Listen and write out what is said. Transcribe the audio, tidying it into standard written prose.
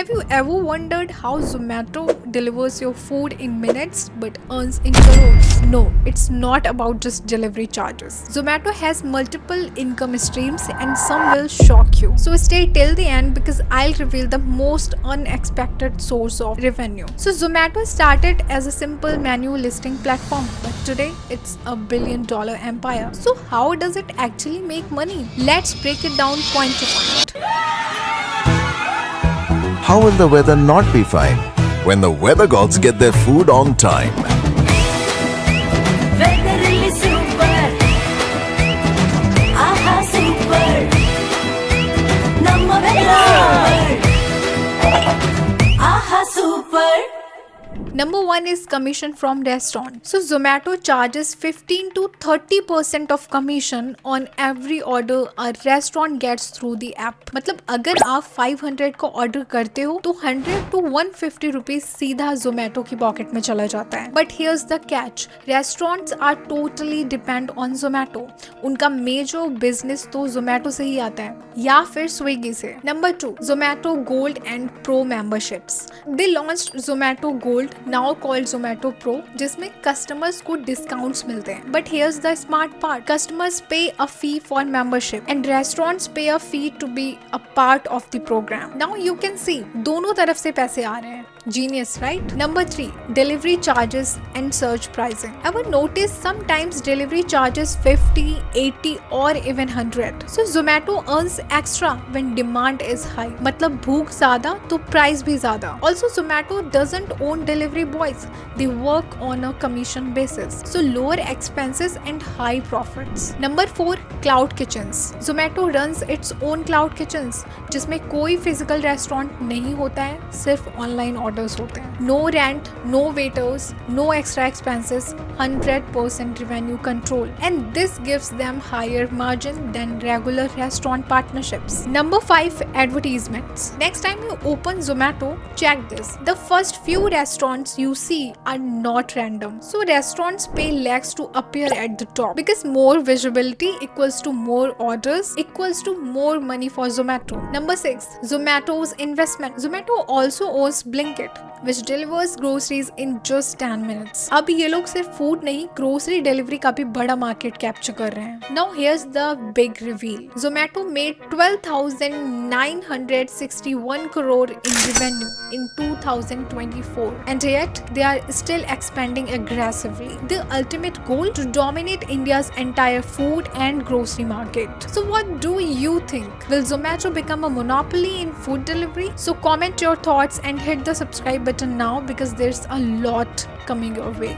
Have you ever wondered how Zomato delivers your food in minutes but earns in crores? No, it's not about just delivery charges. Zomato has multiple income streams and some will shock you. So stay till the end because I'll reveal the most unexpected source of revenue. So Zomato started as a simple menu listing platform, but today it's a $1 billion empire. So how does it actually make money? Let's break it down point to point. How will the weather not be fine when the weather gods get their food on time? Weather really super. Aha, super. Namma weather. Aha, super. Number one is commission from restaurant. So Zomato charges 15 to 30% of commission on every order a restaurant gets through the app. मतलब अगर आप 500 को order करते हो तो 100 to 150 rupees सीधा जोमेटो की pocket में चला जाता है. But here's the catch, restaurants are totally depend on Zomato. उनका मेजर बिजनेस तो जोमेटो से ही आता है या फिर स्विगी से. Number 2, Zomato gold and pro memberships. They launched Zomato gold, now called Zomato pro, जिसमें कस्टमर्स को डिस्काउंट्स मिलते हैं. But here's the smart part, customers pay a fee for membership and restaurants pay a fee to be a part of the program. Now you can see दोनों तरफ से पैसे आ रहे हैं. Genius, right? Number 3, delivery charges and surge pricing. Ever notice sometimes delivery charges 50, 80 or even 100. So Zomato earns extra when demand is high. मतलब भूख ज़्यादा तो price भी ज़्यादा. Also Zomato doesn't own delivery boys. They work on a commission basis. So lower expenses and high profits. Number 4, cloud kitchens. Zomato runs its own cloud kitchens जिसमें कोई physical restaurant नहीं होता है, सिर्फ online orders होते हैं. No rent, no waiters, no extra expenses, 100% revenue control, and this gives them higher margin than regular restaurant partnerships. Number 5, advertisements. Next time you open Zomato, check this. The first few restaurants you see are not random. So restaurants pay lakhs to appear at the top because more visibility equals to more orders equals to more money for Zomato. Number 6, Zomato's investment. Zomato also owns Blinkit, which delivers groceries in just 10 minutes. अब ये लोग सिर्फ food नहीं, grocery delivery का भी बड़ा market capture कर रहे हैं. Now here's the big reveal. Zomato made 12,961 crore in revenue in 2024, and yet they are still expanding aggressively. The ultimate goal to dominate India's entire food and grocery market. So what do you think? Will Zomato become a monopoly in food delivery? So comment your thoughts and hit the subscribe button now because there's a lot coming your way.